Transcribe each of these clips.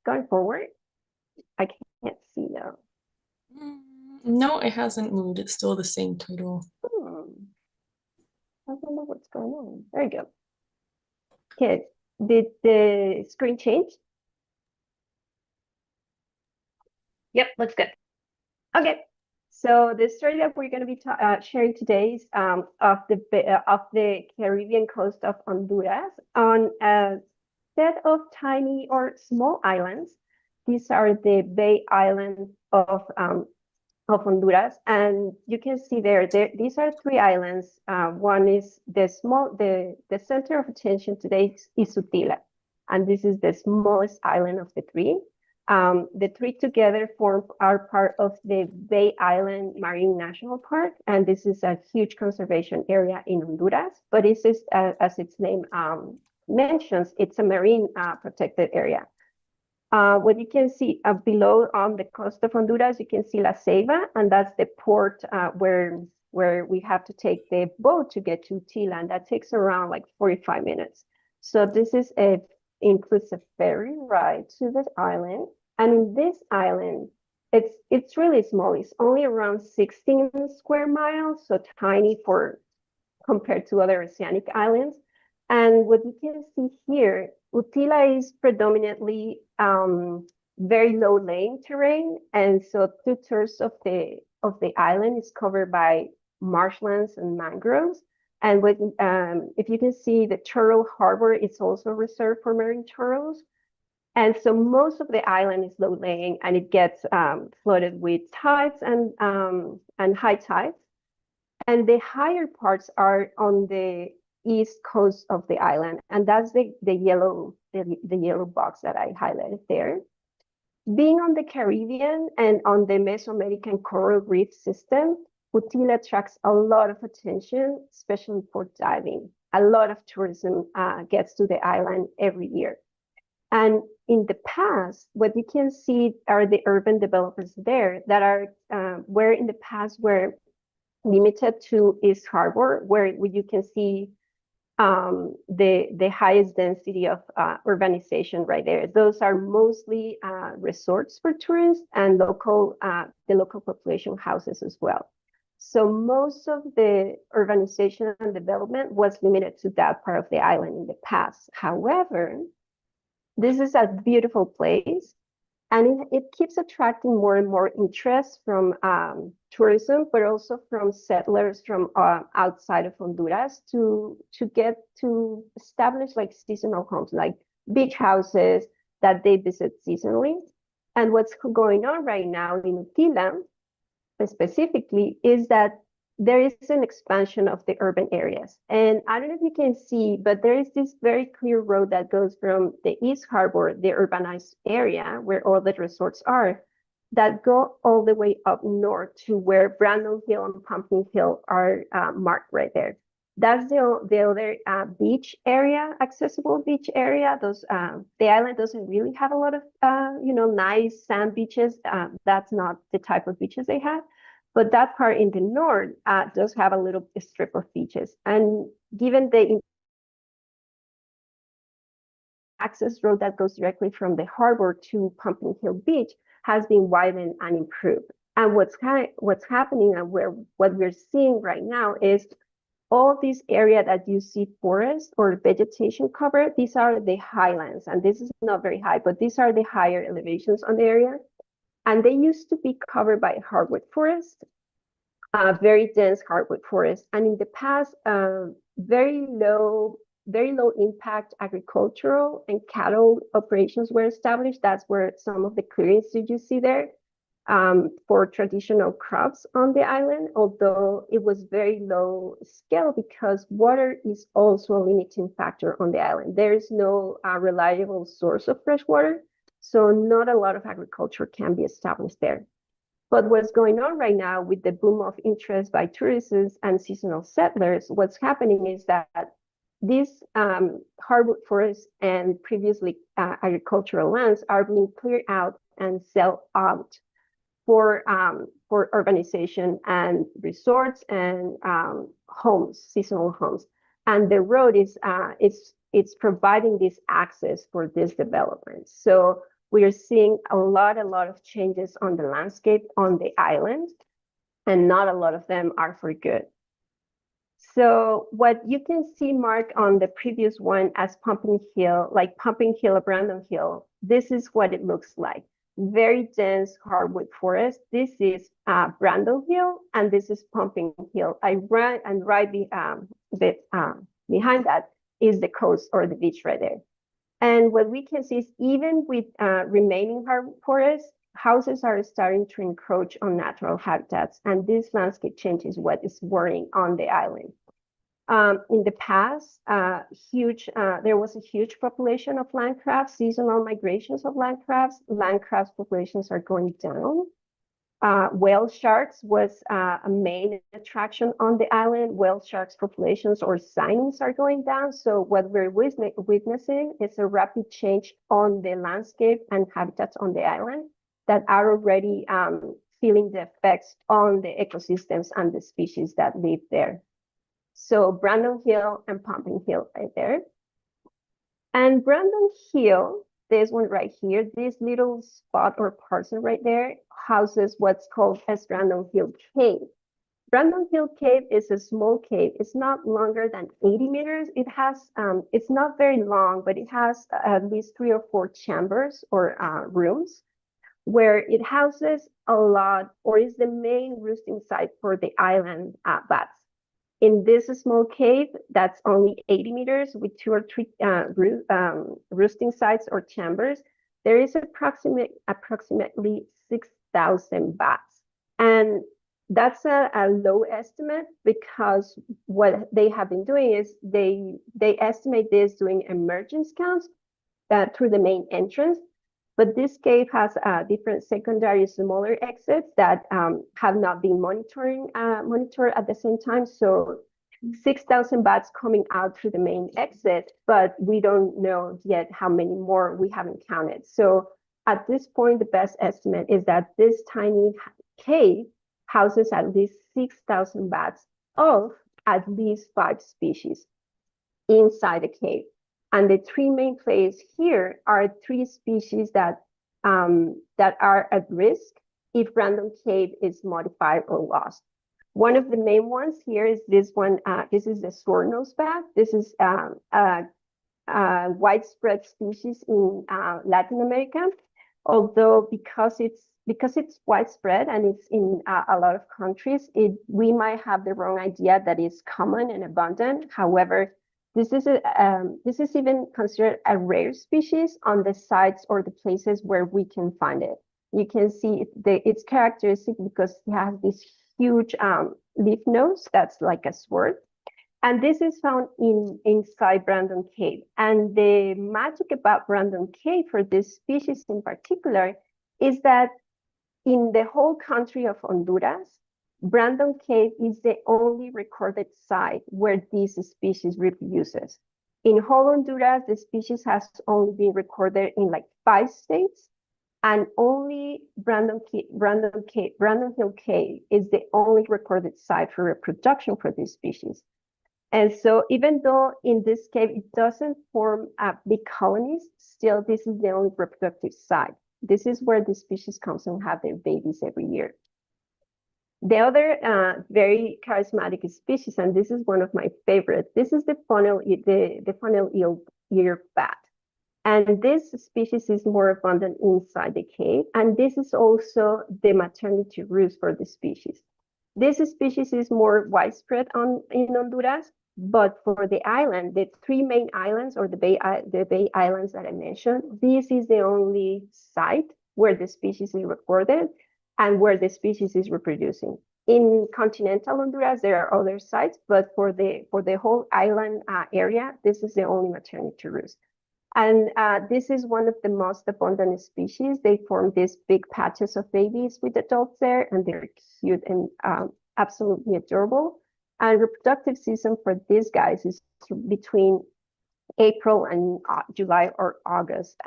going forward? I can't see now. No, it hasn't moved. It's still the same title. I don't know what's going on. There you go. Okay, did the screen change? Yep, looks good. Okay, so the story that we're going to be sharing today is of the Caribbean coast of Honduras on a set of tiny or small islands. These are the Bay Islands of Honduras, and you can see these are three islands. One is the center of attention today is Utila, and this is the smallest island of the three. The three together are part of the Bay Island Marine National Park, and this is a huge conservation area in Honduras. But it is, as its name mentions, it's a marine protected area. What you can see below on the coast of Honduras, you can see La Ceiba, and that's the port where we have to take the boat to get to Utila, and that takes around like 45 minutes. So this includes a ferry ride to the island. And in this island, it's really small. It's only around 16 square miles, so tiny compared to other oceanic islands. And what you can see here, Utila is predominantly very low-lying terrain, and so 2/3 of the island is covered by marshlands and mangroves. And if you can see, the turtle harbor is also reserved for marine turtles. And so most of the island is low-lying, and it gets flooded with tides and high tides. And the higher parts are on the east coast of the island, and that's the yellow box that I highlighted there. Being on the Caribbean and on the Mesoamerican coral reef system, Utila attracts a lot of attention, especially for diving. A lot of tourism gets to the island every year. And in the past, what you can see are the urban developers there that were in the past were limited to East Harbor, where you can see the highest density of urbanization right there. Those are mostly resorts for tourists and the local population houses as well. So most of the urbanization and development was limited to that part of the island in the past. However, this is a beautiful place, and it keeps attracting more and more interest from tourism, but also from settlers from outside of Honduras to get to establish like seasonal homes, like beach houses that they visit seasonally. And what's going on right now in Utila specifically is that there is an expansion of the urban areas. And I don't know if you can see, but there is this very clear road that goes from the East Harbor, the urbanized area where all the resorts are, that go all the way up north to where Brandon Hill and Pumpkin Hill are marked right there. That's the other beach area, accessible beach area. The island doesn't really have a lot of nice sand beaches. That's not the type of beaches they have. But that part in the north does have a little strip of beaches. And given the access road that goes directly from the harbor to Pumpkin Hill Beach has been widened and improved. And what's happening and what we're seeing right now is all this area that you see forest or vegetation cover, these are the highlands. And this is not very high, but these are the higher elevations on the area. And they used to be covered by hardwood forest, very dense hardwood forest. And in the past, very low impact agricultural and cattle operations were established. That's where some of the clearings that you see there for traditional crops on the island, although it was very low scale because water is also a limiting factor on the island. There is no reliable source of fresh water. So not a lot of agriculture can be established there. But what's going on right now with the boom of interest by tourists and seasonal settlers, what's happening is that these hardwood forests and previously agricultural lands are being cleared out and sold out for urbanization and resorts and homes, seasonal homes. And the road is it's providing this access for this development. So we are seeing a lot of changes on the landscape on the island, and not a lot of them are for good. So what you can see marked on the previous one as Pumping Hill, like Pumping Hill or Brandon Hill, this is what it looks like. Very dense hardwood forest. This is Brandon Hill, and this is Pumping Hill. Right behind that is the coast or the beach right there. And what we can see is even with remaining hardwood forests, houses are starting to encroach on natural habitats, and this landscape change is what is worrying on the island. In the past, there was a huge population of land crabs, seasonal migrations of land crabs. Land crabs populations are going down. Whale sharks was a main attraction on the island. Whale sharks populations or signings are going down. So what we're witnessing is a rapid change on the landscape and habitats on the island that are already feeling the effects on the ecosystems and the species that live there. So Brandon Hill and Pumping Hill right there. And Brandon Hill, this one right here, this little spot or parcel right there houses what's called as Brandon Hill Cave. Brandon Hill Cave is a small cave. It's not longer than 80 meters. It has, it's not very long, but it has at least 3 or 4 chambers or rooms where it houses a lot, or is the main roosting site for the island bats. In this small cave, that's only 80 meters with 2 or 3 roosting sites or chambers, there is approximately 6,000 bats. And that's a low estimate because what they have been doing is they estimate this doing emergence counts through the main entrance. But this cave has different secondary smaller exits that have not been monitored at the same time. So 6,000 bats coming out through the main exit, but we don't know yet how many more we haven't counted. So at this point, the best estimate is that this tiny cave houses at least 6,000 bats of at least 5 species inside the cave. And the 3 main players here are 3 species that are at risk if Brandon Cave is modified or lost. One of the main ones here is this one. This is the sword-nosed bat. This is a widespread species in Latin America. Although because it's widespread and it's in a lot of countries, we might have the wrong idea that it's common and abundant. However, this is even considered a rare species on the sites or the places where we can find it. You can see it's characteristic because it has this huge leaf nose that's like a sword. And this is found inside Brandon Cave. And the magic about Brandon Cave for this species in particular is that in the whole country of Honduras, Brandon Cave is the only recorded site where this species reproduces. In whole Honduras, the species has only been recorded in like 5 states, and only Brandon Hill Cave is the only recorded site for reproduction for this species. And so even though in this cave it doesn't form big colonies, still this is the only reproductive site. This is where the species comes and have their babies every year. The other very charismatic species, and this is one of my favorites, this is the funnel ear bat. And this species is more abundant inside the cave. And this is also the maternity roost for the species. This species is more widespread in Honduras, but for the island, the 3 main islands or the Bay Islands that I mentioned, this is the only site where the species is recorded and where the species is reproducing. In continental Honduras, there are other sites, but for the whole island area, this is the only maternity roost. And this is one of the most abundant species. They form these big patches of babies with adults there, and they're cute and absolutely adorable. And reproductive season for these guys is between April and July or August,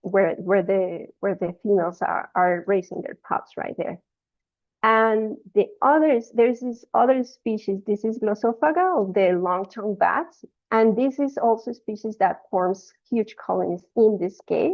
where the females are raising their pups right there. And the others, there's this other species. This is Glossophaga, of the long-tongued bats, and this is also a species that forms huge colonies in this cave.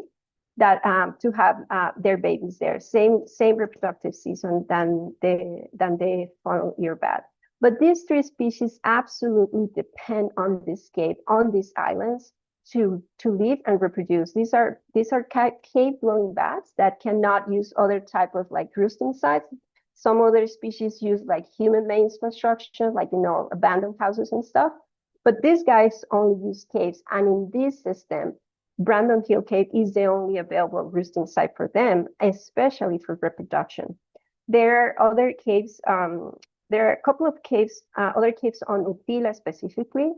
that to have their babies there. Same reproductive season than the funnel ear bat. But these three species absolutely depend on this cave, on these islands, to live and reproduce. These are cave-dwelling bats that cannot use other type of like roosting sites. Some other species use like human-made infrastructure, like abandoned houses and stuff. But these guys only use caves, and in this system, Brandon Hill Cave is the only available roosting site for them, especially for reproduction. There are other caves. There are a couple of caves, other caves on Utila specifically,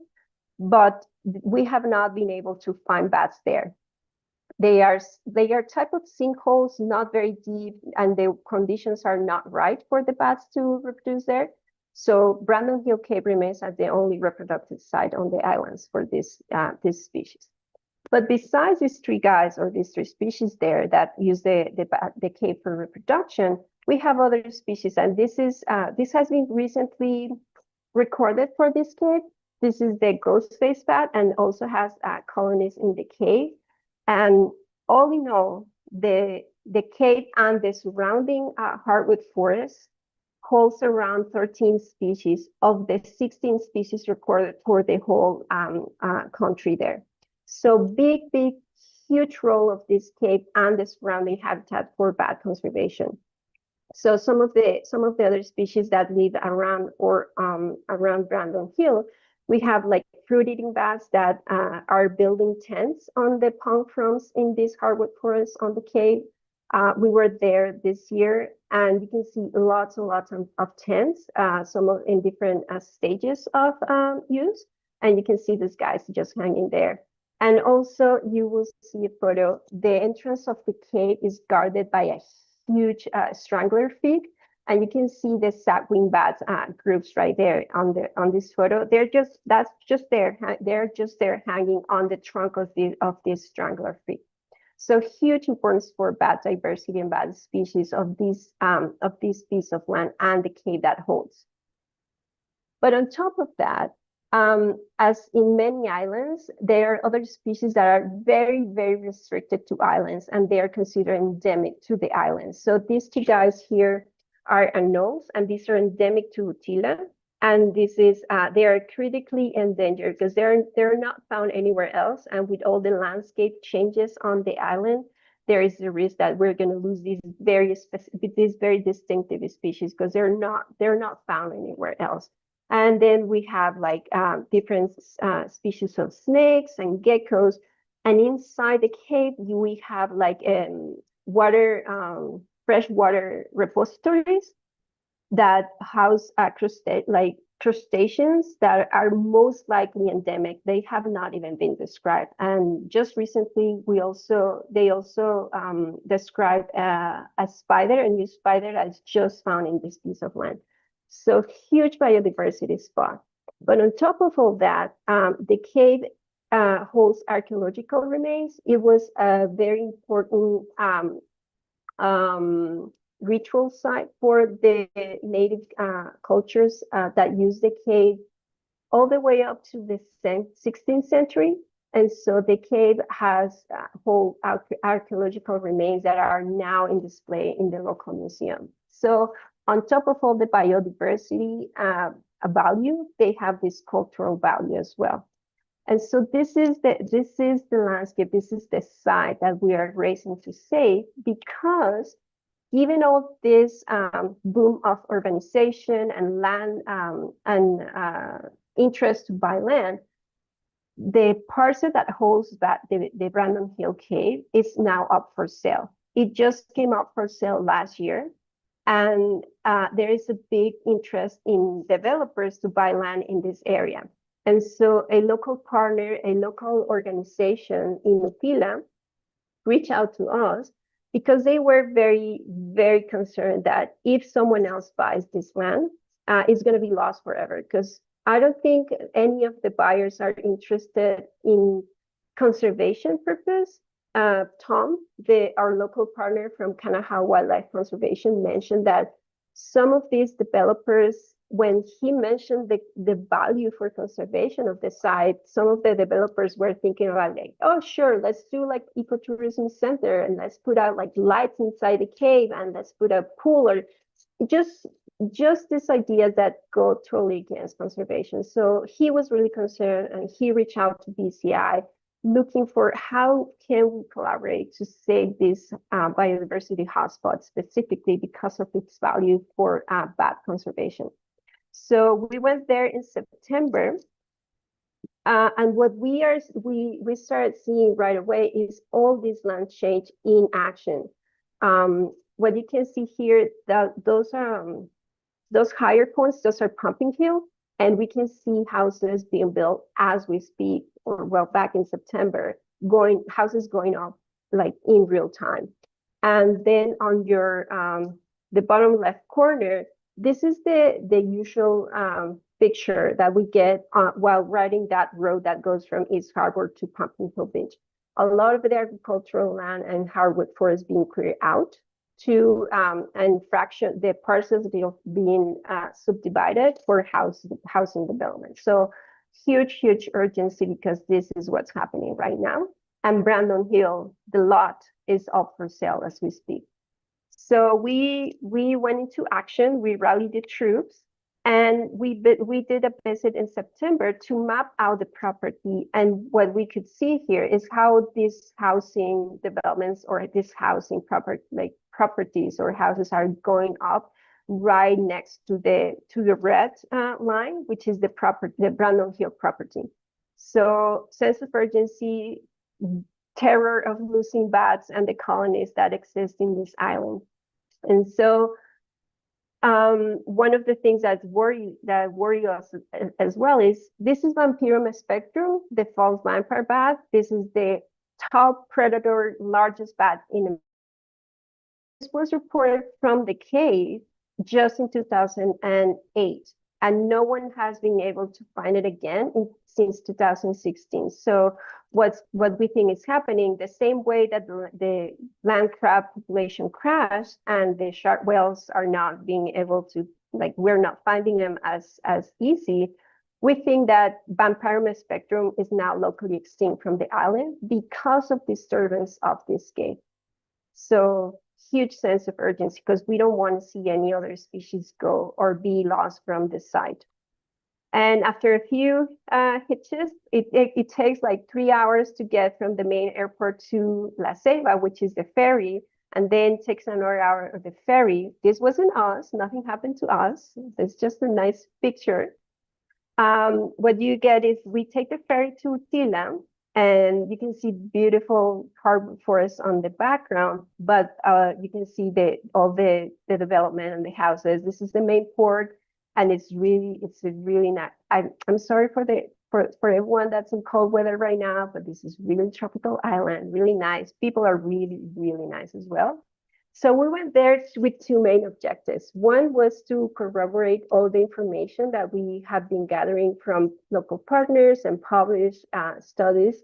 but we have not been able to find bats there. They are type of sinkholes, not very deep, and the conditions are not right for the bats to reproduce there. So Brandon Hill Cave remains as the only reproductive site on the islands for this species. But besides these three guys or these three species there that use the cave for reproduction, we have other species, and this has been recently recorded for this cave. This is the ghost-faced bat, and also has colonies in the cave. And all in all, the cave and the surrounding hardwood forest holds around 13 species of the 16 species recorded for the whole country there. So big, huge role of this cave and the surrounding habitat for bat conservation. So some of the other species that live around around Brandon Hill, we have like fruit-eating bats that are building tents on the palm fronds in this hardwood forest on the cave. We were there this year, and you can see lots and lots of tents, some of in different stages of use, and you can see these guys just hanging there. And also, you will see a photo. The entrance of the cave is guarded by a huge strangler fig, and you can see the sapwing bats groups right there on this photo. They're just there hanging on the trunk of this strangler fig. So huge importance for bat diversity and bat species of this piece of land and the cave that holds. But on top of that, as in many islands, there are other species that are very, very restricted to islands, and they are considered endemic to the islands. So these two guys here are anoles, and these are endemic to Utila. And this is they are critically endangered because they're not found anywhere else. And with all the landscape changes on the island, there is a risk that we're going to lose these very distinctive species because they're not found anywhere else. And then we have like different species of snakes and geckos. And inside the cave, we have like freshwater repositories that house crustaceans that are most likely endemic. They have not even been described. And just recently, they also described a spider, a new spider that's just found in this piece of land. So huge biodiversity spot. But on top of all that, the cave holds archaeological remains. It was a very important ritual site for the native cultures that use the cave all the way up to the 16th century. And so the cave has whole archaeological remains that are now in display in the local museum. So on top of all the biodiversity value, they have this cultural value as well. And so this is the landscape, this is the site that we are racing to save, because given all this boom of urbanization and land and interest to buy land, the parcel that holds the Brandon Hill Cave is now up for sale. It just came up for sale last year. And there is a big interest in developers to buy land in this area. And so a local partner, a local organization in Utila reached out to us because they were very, very concerned that if someone else buys this land, it's going to be lost forever. Because I don't think any of the buyers are interested in conservation purpose. Tom, our local partner from Kanaha Wildlife Conservation, mentioned that some of these developers when he mentioned the value for conservation of the site, some of the developers were thinking about like, oh, sure, let's do like ecotourism center and let's put out like lights inside the cave and let's put a pool or just this idea that go totally against conservation. So he was really concerned and he reached out to BCI looking for how can we collaborate to save this biodiversity hotspot specifically because of its value for bat conservation. So we went there in September, and what we started seeing right away is all this land change in action. What you can see here, those higher points, those are pumping hill, and we can see houses being built as we speak, or well, back in September, houses going up like in real time. And then on your the bottom left corner, this is the usual picture that we get while riding that road that goes from East Harbor to Pumpkin Hill Beach. A lot of the agricultural land and hardwood forest being cleared out to and the parcels being subdivided for housing development. So huge urgency because this is what's happening right now. And Brandon Hill, the lot is up for sale as we speak. So we went into action. We rallied the troops, and we did a visit in September to map out the property. And what we could see here is how these housing developments or this housing properties or houses are going up right next to the red line, which is the Brandon Hill property. So sense of urgency, terror of losing bats and the colonies that exist in this island. And so one of the things that worry us as well is this is Vampirum spectrum, the false vampire bat. This is the top predator, largest bat in America. This was reported from the cave just in 2008, and no one has been able to find it again since 2016. So what we think is happening, the same way that the land crab population crashed and the shark whales are not being able to, like, we're not finding them as easy, we think that Vampirum spectrum is now locally extinct from the island because of disturbance of this cave. So huge sense of urgency because we don't want to see any other species go or be lost from the site. And after a few hitches, it takes like 3 hours to get from the main airport to La Ceiba, which is the ferry, and then takes another hour of the ferry. This wasn't us, nothing happened to us. It's just a nice picture. What you get is we take the ferry to Tila, and you can see beautiful hardwood forest on the background, but you can see all the development and the houses. This is the main port, and it's a really nice. I'm sorry for everyone that's in cold weather right now, but this is really tropical island, really nice. People are really nice as well. So we went there with two main objectives. One was to corroborate all the information that we have been gathering from local partners and published studies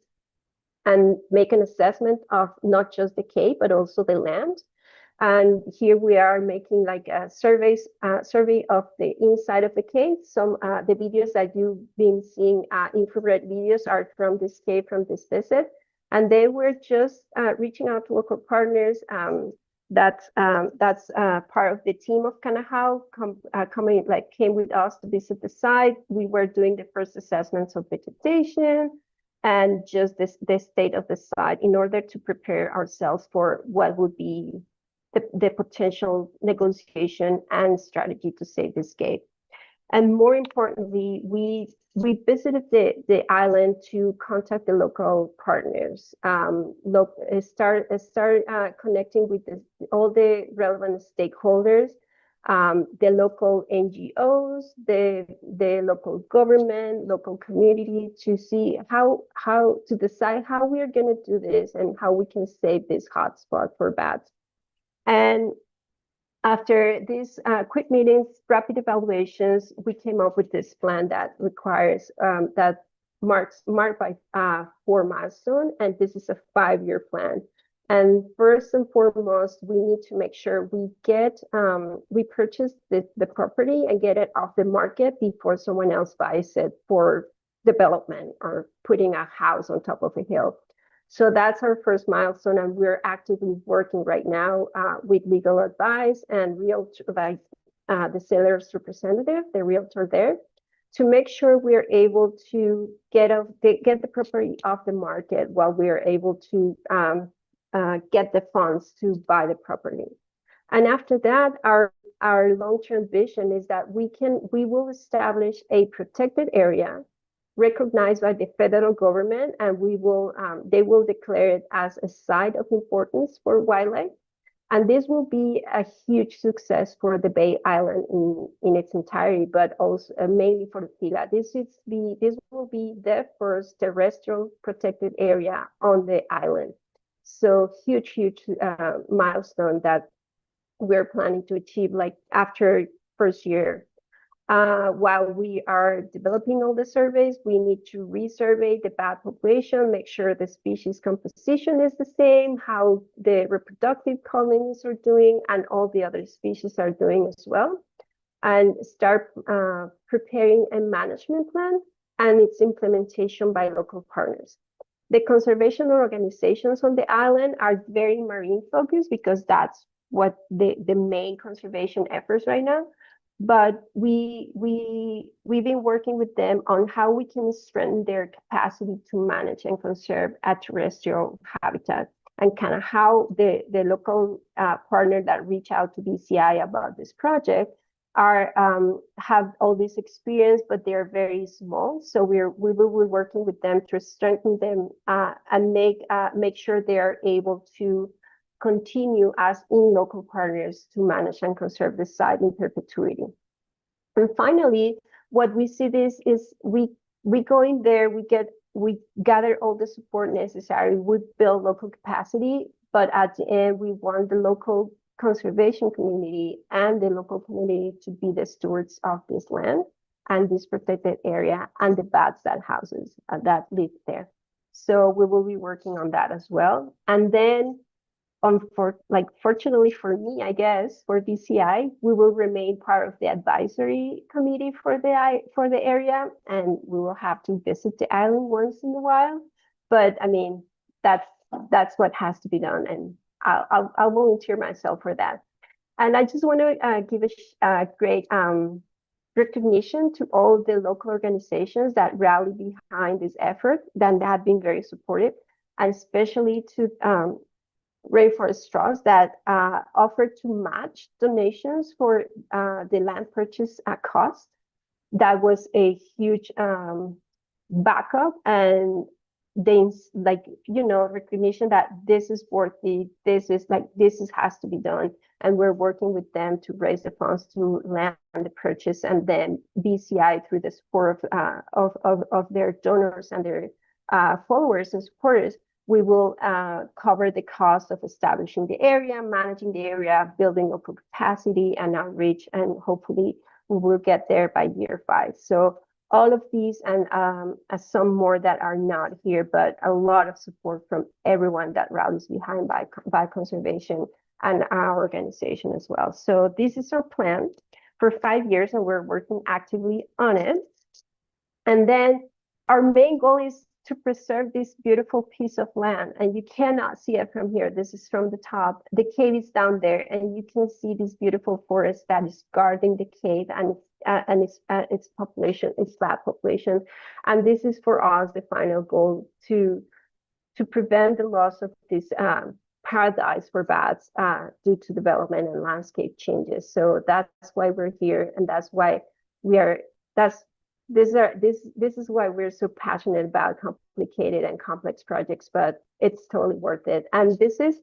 and make an assessment of not just the cave, but also the land. And here we are making like a survey of the inside of the cave. Some the videos that you've been seeing, infrared videos, are from this cave, from this visit. And they were just reaching out to local partners. That's part of the team of Kanahau came with us to visit the site. We were doing the first assessments of vegetation and just the state of the site in order to prepare ourselves for what would be the potential negotiation and strategy to save this cave. And more importantly, we visited the island to contact the local partners, start connecting with all the relevant stakeholders, the local NGOs, the local government, local community, to see how to decide how we are going to do this and how we can save this hotspot for bats. And after these quick meetings, rapid evaluations, we came up with this plan that requires marked by 4 milestones, and this is a 5-year plan. And first and foremost, we need to make sure we purchase the property and get it off the market before someone else buys it for development or putting a house on top of a hill. So that's our first milestone, and we're actively working right now with legal advice and the seller's representative, the realtor there, to make sure we're able to get the property off the market while we're able to get the funds to buy the property. And after that, our long-term vision is that we will establish a protected area recognized by the federal government, and they will declare it as a site of importance for wildlife. And this will be a huge success for the Bay Island in its entirety, but also mainly for the Tila. This will be the first terrestrial protected area on the island. So huge milestone that we're planning to achieve like after first year. While we are developing all the surveys, we need to resurvey the bat population, make sure the species composition is the same, how the reproductive colonies are doing, and all the other species are doing as well, and start preparing a management plan and its implementation by local partners. The conservation organizations on the island are very marine focused because that's what the main conservation efforts right now. But we've been working with them on how we can strengthen their capacity to manage and conserve a terrestrial habitat, and kind of how the local partner that reach out to BCI about this project have all this experience, but they're very small. So we will be working with them to strengthen them and make sure they are able to continue as in local partners to manage and conserve the site in perpetuity. And finally, what we see this is we go in there, we gather all the support necessary, we build local capacity, but at the end, we want the local conservation community and the local community to be the stewards of this land and this protected area and the bats that live there. So we will be working on that as well. And then fortunately for me, I guess, for BCI, we will remain part of the advisory committee for the area, and we will have to visit the island once in a while. But I mean, that's what has to be done, and I'll volunteer myself for that. And I just want to give a great recognition to all the local organizations that rally behind this effort, that have been very supportive, and especially to Rainforest Trust that offered to match donations for the land purchase cost. That was a huge backup, and recognition that this is worthy, this has to be done, and we're working with them to raise the funds to land the purchase, and then BCI through the support of their donors and their followers and supporters, we will cover the cost of establishing the area, managing the area, building local capacity and outreach, and hopefully we will get there by year 5. So all of these and some more that are not here, but a lot of support from everyone that rallies behind by conservation and our organization as well. So this is our plan for 5 years, and we're working actively on it. And then our main goal is to preserve this beautiful piece of land, and you cannot see it from here. This is from the top. The cave is down there, and you can see this beautiful forest that is guarding the cave and its population, its bat population. And this is for us the final goal, to prevent the loss of this paradise for bats due to development and landscape changes. So that's why we're here, and that's why we are. This is why we're so passionate about complicated and complex projects, but it's totally worth it. And this is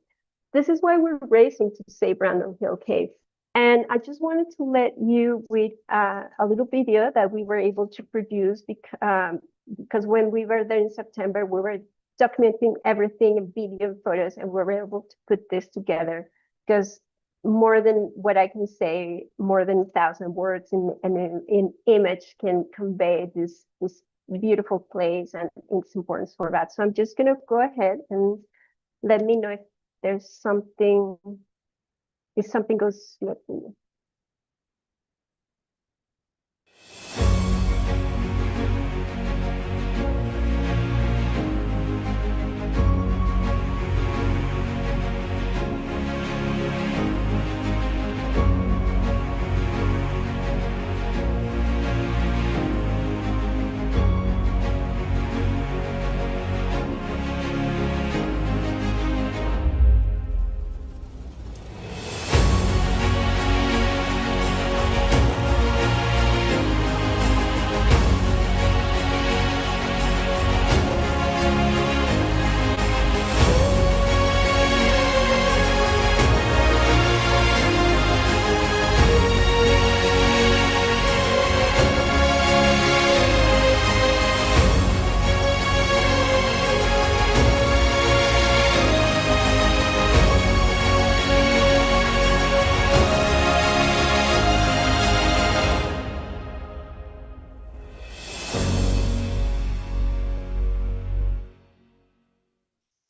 why we're racing to save Brandon Hill Cave. And I just wanted to let you with a little video that we were able to produce because when we were there in September, we were documenting everything in video and photos, and we were able to put this together because more than what I can say, more than 1,000 words in image can convey this beautiful place and its importance for that. So I'm just gonna go ahead and let me know if there's something, if something goes smoothly.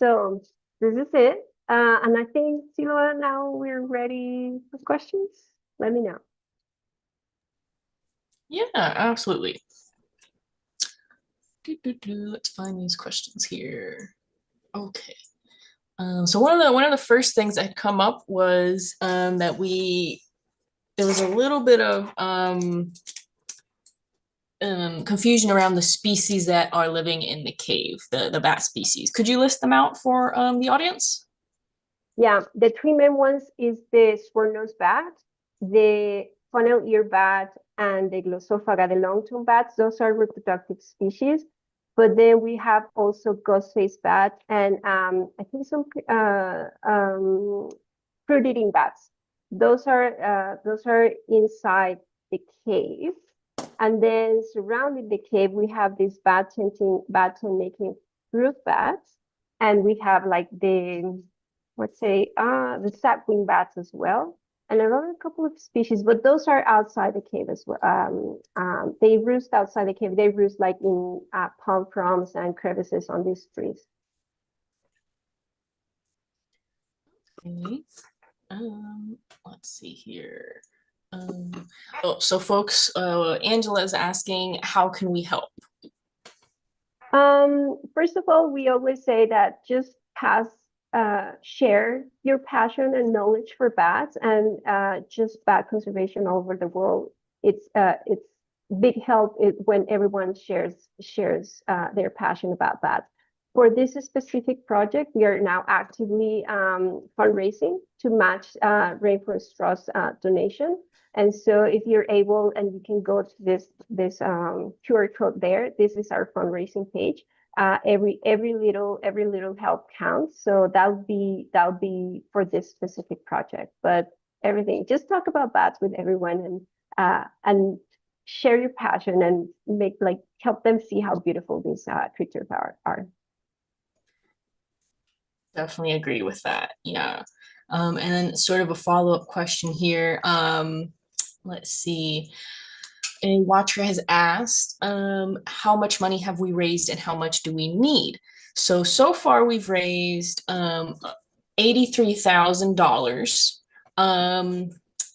So this is it. And I think, Silva, now we're ready for questions. Let me know. Yeah, absolutely. Let's find these questions here. Okay. So one of the first things that had come up was that there was a little bit of confusion around the species that are living in the cave, the bat species. Could you list them out for the audience? Yeah, the three main ones is the sword-nosed bat, the funnel ear bat, and the Glossophaga, the long-tongue bats. Those are reproductive species. But then we have also ghost-faced bat and I think some fruit-eating bats. Those are inside the cave. And then surrounding the cave, we have these bat making fruit bats. And we have like the, let's say, the sapwing bats as well. And another couple of species, but those are outside the cave as well. They roost outside the cave. They roost like in palm fronds and crevices on these trees. Okay. Let's see here. So folks, Angela is asking, how can we help? First of all, we always say that just share your passion and knowledge for bats and just bat conservation all over the world. It's big help when everyone shares their passion about bats. For this specific project, we are now actively fundraising to match Rainforest Trust donation. And so if you're able and you can go to this QR code there, this is our fundraising page. Every little help counts. So that would be for this specific project. But everything, just talk about bats with everyone and share your passion and help them see how beautiful these creatures are. Definitely agree with that. Yeah. And then sort of a follow-up question here. Let's see. A watcher has asked, how much money have we raised and how much do we need? So far we've raised $83,000.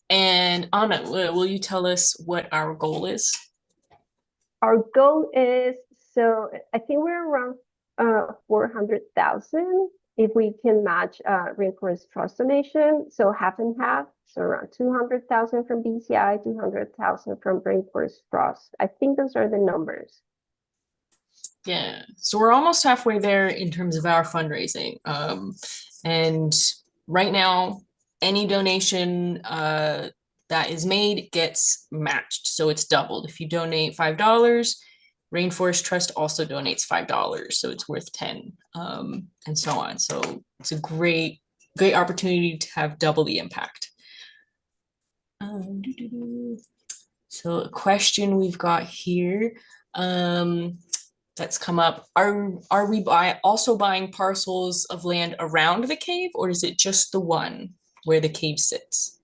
And Anna, will you tell us what our goal is? Our goal is, so I think we're around 400,000 if we can match Rainforest Trust donation, so half and half, so around 200,000 from BCI, 200,000 from Rainforest Trust. I think those are the numbers. Yeah, so we're almost halfway there in terms of our fundraising. And right now, any donation that is made gets matched, so it's doubled. If you donate $5, Rainforest Trust also donates $5, so it's worth 10, and so on. So it's a great opportunity to have double the impact. So a question we've got here that's come up: Are we also buying parcels of land around the cave, or is it just the one where the cave sits?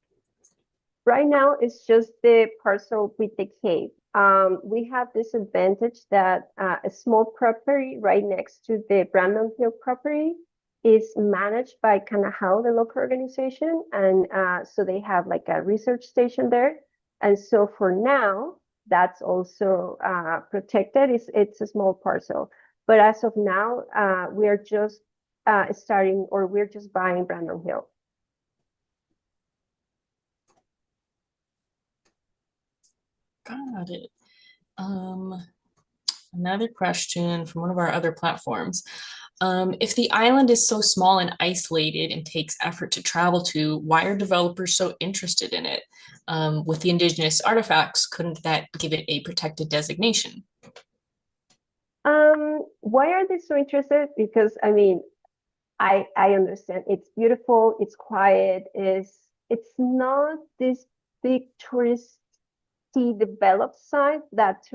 Right now, it's just the parcel with the cave. We have this advantage that a small property right next to the Brandon Hill property, is managed by Canajao, the local organization, and so they have like a research station there. And so for now, that's also protected. It's a small parcel, but as of now, we are just starting, or we're just buying Brandon Hill. Got it. Another question from one of our other platforms. If the island is so small and isolated and takes effort to travel to, why are developers so interested in it? With the indigenous artifacts, couldn't that give it a protected designation? Why are they so interested? Because I mean, I understand it's beautiful, it's quiet, it's not this big touristy developed side that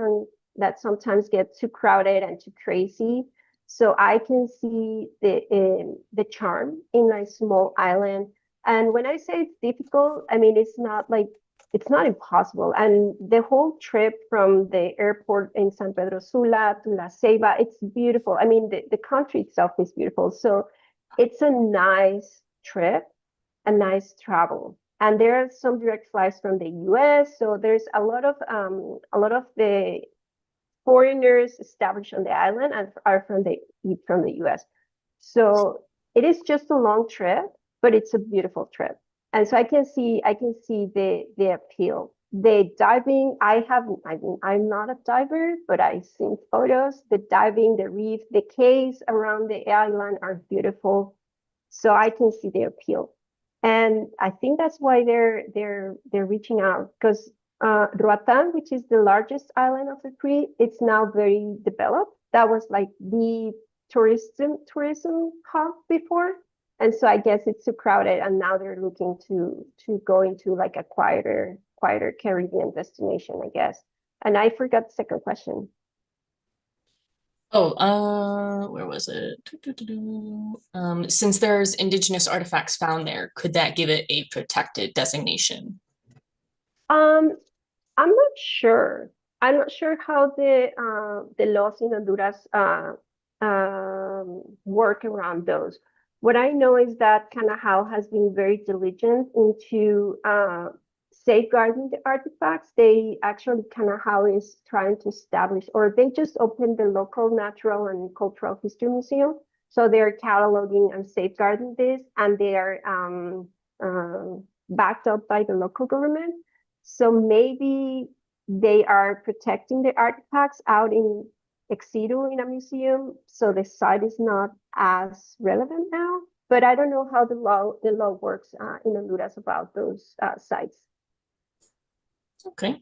sometimes gets too crowded and too crazy. So I can see the charm in a small island. And when I say it's difficult, I mean it's not impossible. And the whole trip from the airport in San Pedro Sula to La Ceiba, it's beautiful. I mean the country itself is beautiful. So it's a nice trip, a nice travel. And there are some direct flights from the US. So there's a lot of the foreigners established on the island and are from the US. So it is just a long trip, but it's a beautiful trip. And so I can see the appeal. The diving, I'm not a diver, but I've seen photos. The diving, the reef, the caves around the island are beautiful. So I can see the appeal. And I think that's why they're reaching out, because Roatan, which is the largest island of the three, it's now very developed. That was like the tourism hub before. And so I guess it's too crowded, and now they're looking to go into like a quieter Caribbean destination, I guess. And I forgot the second question. Oh, where was it? Since there's indigenous artifacts found there, could that give it a protected designation? Um, I'm not sure. I'm not sure how the laws in Honduras work around those. What I know is that Canajao has been very diligent into safeguarding the artifacts. They actually, Canajao is trying to establish, or they just opened the local natural and cultural history museum. So they're cataloging and safeguarding this, and they are backed up by the local government. So maybe they are protecting the artifacts out in ex situ in a museum, so the site is not as relevant now. But I don't know how the law works in Honduras about those sites. Okay.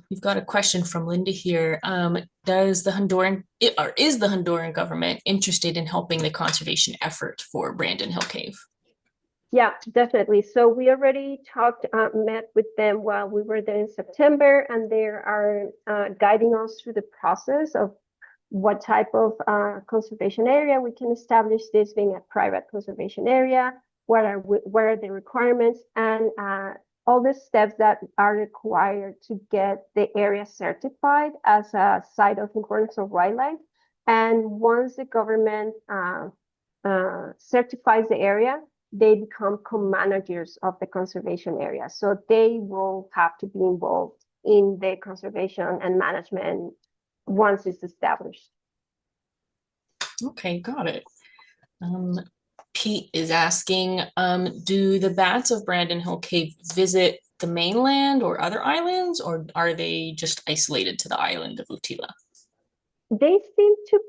We've got a question from Linda here. Does the is the Honduran government interested in helping the conservation effort for Brandon Hill Cave? Yeah, definitely. So we already met with them while we were there in September, and they are guiding us through the process of what type of conservation area we can establish, this being a private conservation area, what are the requirements, and all the steps that are required to get the area certified as a site of importance of wildlife. And once the government certifies the area, they become co-managers of the conservation area. So they will have to be involved in the conservation and management once it's established. Okay, got it. Pete is asking, do the bats of Brandon Hill Cave visit the mainland or other islands, or are they just isolated to the island of Utila? They seem to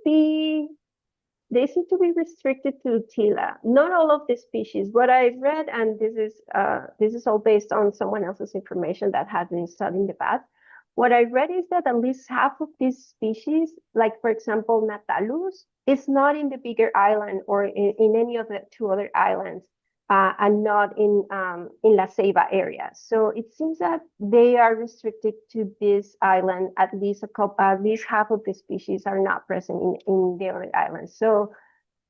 be restricted to Utila. Not all of the species. What I've read, and this is all based on someone else's information that has been studying the bats. What I read is that at least half of these species, like for example, Natalus, is not in the bigger island or in any of the two other islands, and not in La Ceiba area. So it seems that they are restricted to this island. At least half of the species are not present in the other islands. So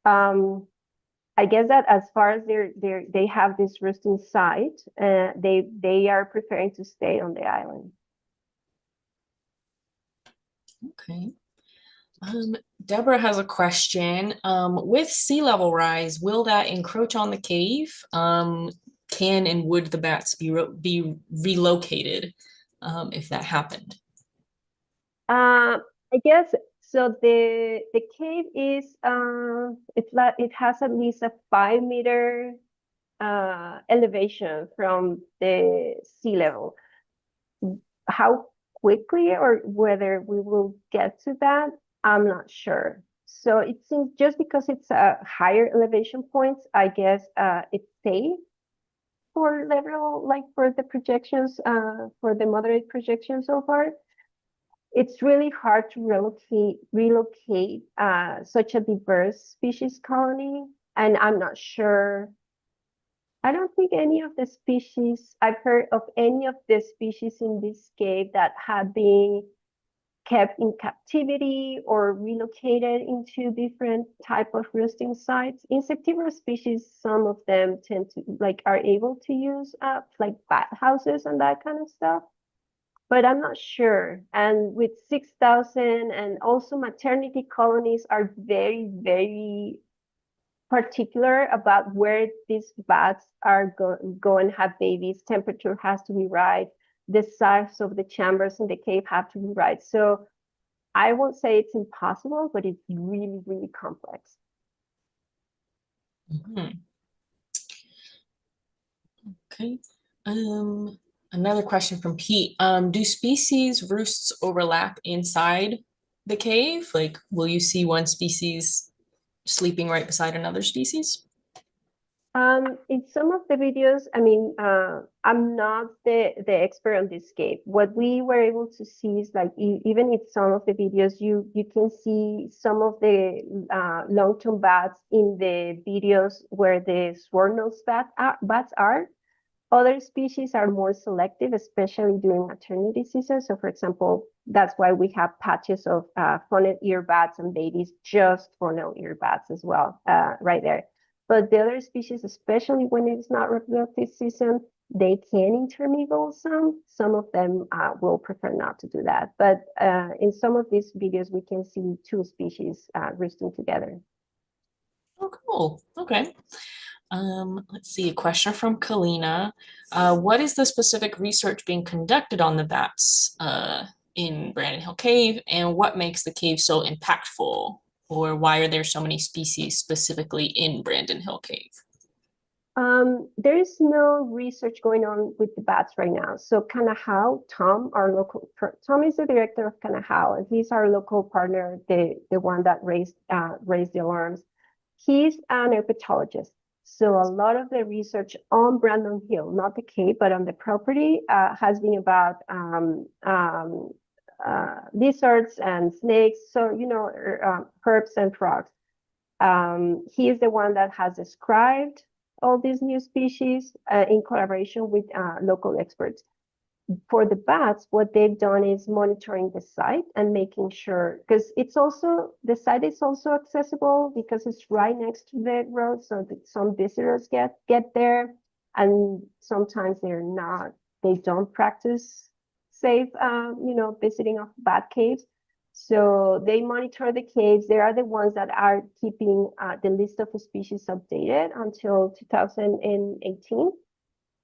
I guess that as far as they have this roosting site, they are preferring to stay on the island. Okay. Deborah has a question. With sea level rise, will that encroach on the cave? Can and would the bats be relocated if that happened? I guess so. The cave is it's like it has at least a 5 meter elevation from the sea level. How quickly or whether we will get to that, I'm not sure. So it seems just because it's a higher elevation points, I guess it's safe for level, like for the projections, for the moderate projections so far. It's really hard to relocate such a diverse species colony, and I'm not sure. I don't think any of the species, I've heard of any of the species in this cave that have been kept in captivity or relocated into different type of roosting sites. Insectivorous species, some of them tend to like are able to use like bat houses and that kind of stuff, but I'm not sure. And with 6,000 and also maternity colonies are very, very particular about where these bats are go and have babies. Temperature has to be right. The size of the chambers in the cave have to be right. So I won't say it's impossible, but it's really, really complex. Mhm. Okay. Another question from Pete. Do species roosts overlap inside the cave? Like, will you see one species sleeping right beside another species? In some of the videos, I mean, I'm not the expert on this cave. What we were able to see is like even in some of the videos, you can see some of the long-term bats in the videos where the sword-nosed bats are. Other species are more selective, especially during maternity season. So, for example, that's why we have patches of funnel ear bats and babies, just funnel ear bats as well, right there. But the other species, especially when it's not reproductive season, they can intermingle some. Some of them will prefer not to do that. But in some of these videos, we can see two species roosting together. Oh, cool. Okay. Let's see, a question from Kalina. What is the specific research being conducted on the bats in Brandon Hill Cave, and what makes the cave so impactful? Or why are there so many species specifically in Brandon Hill Cave? There is no research going on with the bats right now. So Kanahau, Tom, our local, Tom is the director of Kanahau, and he's our local partner, the one that raised the alarms. He's an herpetologist. So a lot of the research on Brandon Hill, not the cave, but on the property, has been about lizards and snakes. So, you know, herbs and frogs. He is the one that has described all these new species in collaboration with local experts. For the bats, what they've done is monitoring the site and making sure, because it's also, the site is also accessible because it's right next to the road, so that some visitors get there, and sometimes they don't practice safe, visiting of bat caves. So they monitor the caves. They are the ones that are keeping the list of species updated until 2018.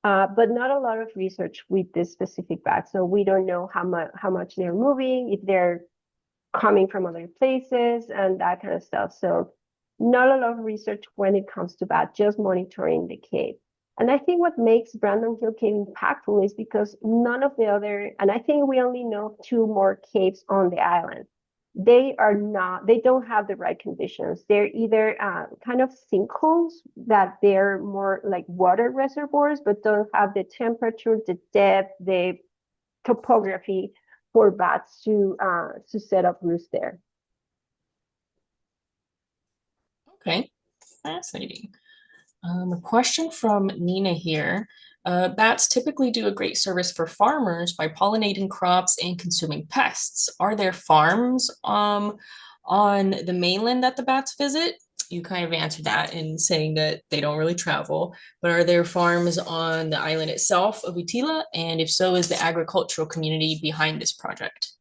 But not a lot of research with this specific bat. So we don't know how much they're moving, if they're coming from other places and that kind of stuff. So not a lot of research when it comes to bat, just monitoring the cave. And I think what makes Brandon Hill Cave impactful is because none of the other, and I think we only know two more caves on the island. They don't have the right conditions. They're either kind of sinkholes that they're more like water reservoirs, but don't have the temperature, the depth, the topography for bats to set up roost there. Okay, fascinating. A question from Nina here. Bats typically do a great service for farmers by pollinating crops and consuming pests. Are there farms on the mainland that the bats visit? You kind of answered that in saying that they don't really travel, but are there farms on the island itself of Utila? And if so, is the agricultural community behind this project?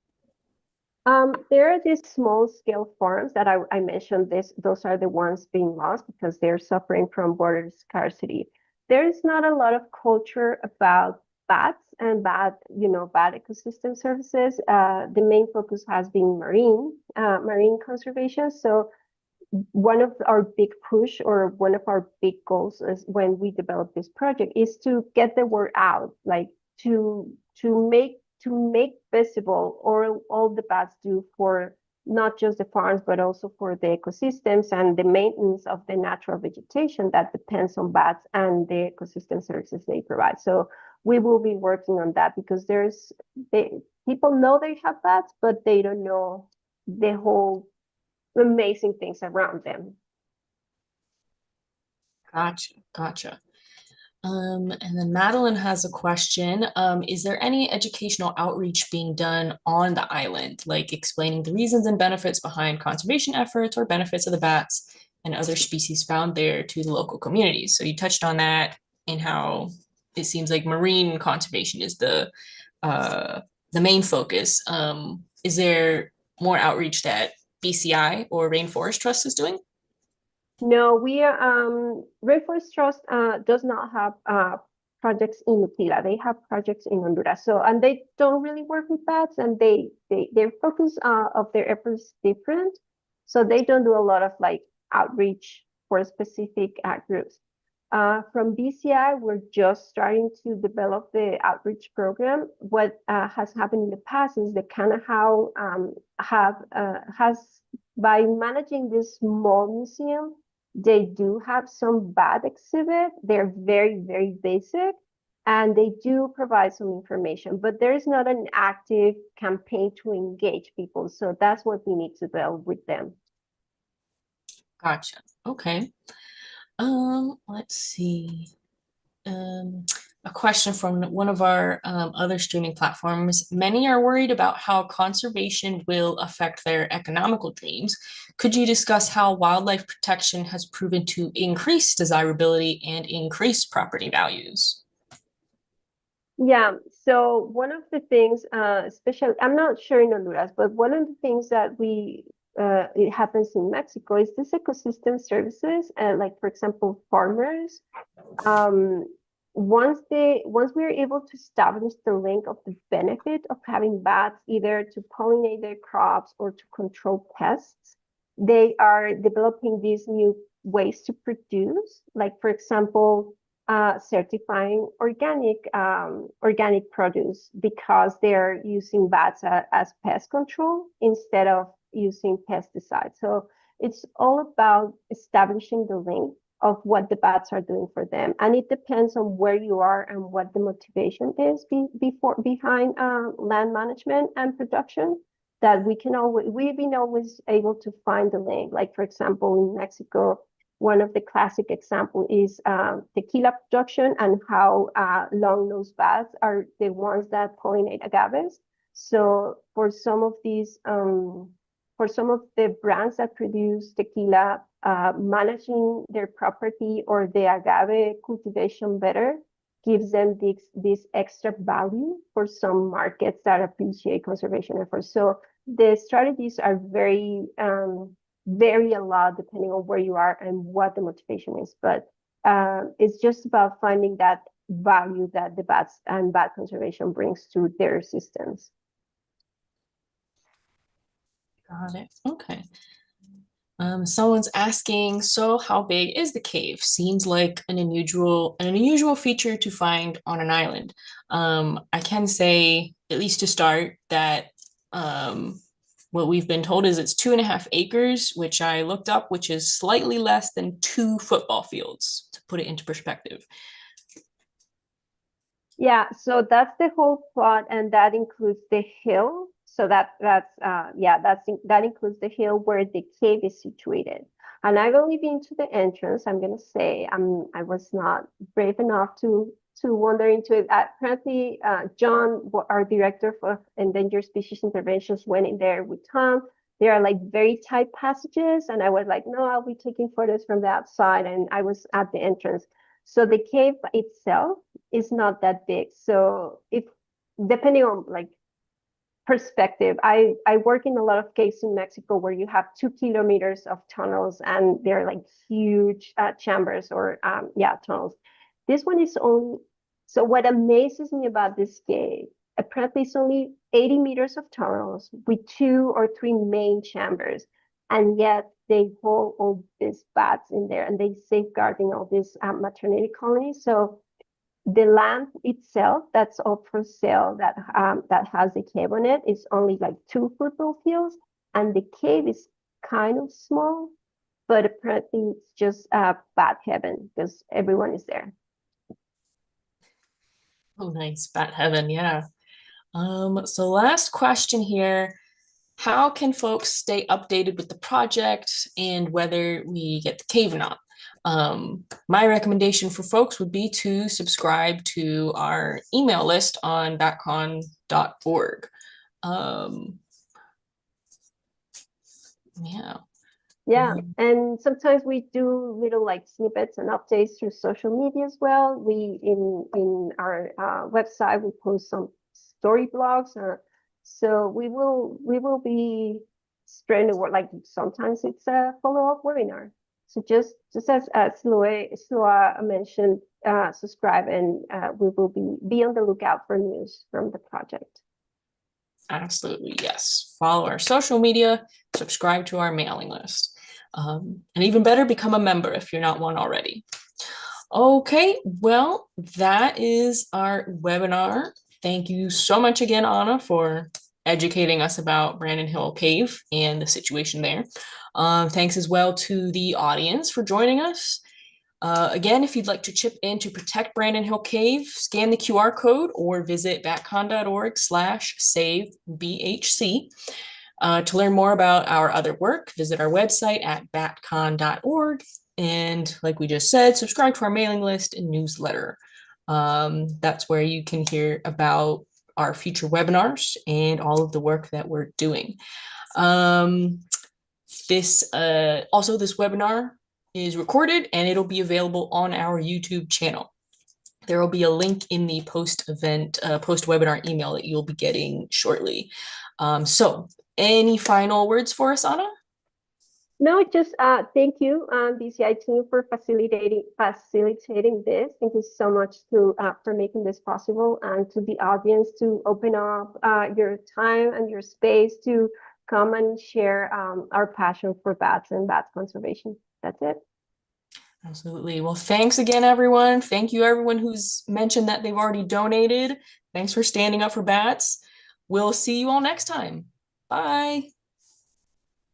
There are these small scale farms that I mentioned. Those are the ones being lost because they're suffering from water scarcity. There is not a lot of culture about bats and bad ecosystem services. The main focus has been marine conservation. So one of our big push or one of our big goals is when we develop this project is to get the word out, like to make visible or all the bats do for not just the farms but also for the ecosystems and the maintenance of the natural vegetation that depends on bats and the ecosystem services they provide. So we will be working on that because people know they have bats, but they don't know the whole amazing things around them. Gotcha. And then Madeline has a question. Is there any educational outreach being done on the island, like explaining the reasons and benefits behind conservation efforts or benefits of the bats and other species found there to the local communities? So you touched on that and how it seems like marine conservation is the main focus. Is there more outreach that BCI or Rainforest Trust is doing? No, we are Rainforest Trust does not have projects in Utila. They have projects in Honduras. So and they don't really work with bats and their focus of their efforts is different. So they don't do a lot of like outreach for specific groups. From BCI, we're just starting to develop the outreach program. What has happened in the past is that Kanahau has by managing this small museum, they do have some bat exhibit. They're very, very basic, and they do provide some information, but there is not an active campaign to engage people. So that's what we need to build with them. Gotcha. Okay. Let's see. Um, a question from one of our other streaming platforms. Many are worried about how conservation will affect their economical dreams. Could you discuss how wildlife protection has proven to increase desirability and increase property values? Yeah, so one of the things, especially, I'm not sure in Honduras, but one of the things that it happens in Mexico is this ecosystem services, like for example, farmers, um, once we're able to establish the link of the benefit of having bats either to pollinate their crops or to control pests, they are developing these new ways to produce, like for example, certifying organic produce because they're using bats as pest control instead of using pesticides. So it's all about establishing the link of what the bats are doing for them. And it depends on where you are and what the motivation is behind land management and production that we've been always able to find the link. Like for example, in Mexico, one of the classic example is tequila production and how long-nosed bats are the ones that pollinate agaves. So for some of the brands that produce tequila, managing their property or the agave cultivation better gives them this extra value for some markets that appreciate conservation efforts. So the strategies are vary a lot depending on where you are and what the motivation is. But it's just about finding that value that the bats and bat conservation brings to their systems. Got it. Okay. Someone's asking, so how big is the cave? Seems like an unusual feature to find on an island. I can say, at least to start, that what we've been told is it's 2.5 acres, which I looked up, which is slightly less than 2 football fields, to put it into perspective. Yeah, so that's the whole plot, and that includes the hill. So that includes the hill where the cave is situated. And I've only been to the entrance. I'm gonna say I was not brave enough to wander into it. Apparently, John, our director for endangered species interventions, went in there with Tom. There are like very tight passages, and I was like, no, I'll be taking photos from the outside, and I was at the entrance. So the cave itself is not that big. So if depending on like perspective. I work in a lot of cases in Mexico where you have 2 kilometers of tunnels and they're like huge chambers or yeah, tunnels. This one is only, so what amazes me about this cave, apparently it's only 80 meters of tunnels with 2 or 3 main chambers, and yet they hold all these bats in there and they safeguarding all these maternity colonies. So the land itself that's up for sale that has the cave on it is only like 2 football fields, and the cave is kind of small, but apparently it's just bat heaven because everyone is there. Oh, nice. Bat heaven. Yeah. So last question here. How can folks stay updated with the project and whether we get the cave or not? My recommendation for folks would be to subscribe to our email list on batcon.org. Yeah. Yeah, and sometimes we do little like snippets and updates through social media as well. We in our website we post some story blogs, so we will be spreading the word. Like sometimes it's a follow-up webinar. So just as Sloa mentioned, subscribe and we will be on the lookout for news from the project. Absolutely, yes. Follow our social media, subscribe to our mailing list. And even better, become a member if you're not one already. Okay, well, that is our webinar. Thank you so much again, Anna, for educating us about Brandon Hill Cave and the situation there. Thanks as well to the audience for joining us. Again, if you'd like to chip in to protect Brandon Hill Cave, scan the QR code or visit batcon.org/savebhc. To learn more about our other work, visit our website at batcon.org. And like we just said, subscribe to our mailing list and newsletter. That's where you can hear about our future webinars and all of the work that we're doing. This webinar is recorded and it'll be available on our YouTube channel. There will be a link in the post-webinar email that you'll be getting shortly. So any final words for us, Anna? No, just thank you, BCI team, for facilitating this. Thank you so much for making this possible, and to the audience to open up your time and your space to come and share our passion for bats and bat conservation. That's it. Absolutely. Well, thanks again, everyone. Thank you, everyone who's mentioned that they've already donated. Thanks for standing up for bats. We'll see you all next time. Bye.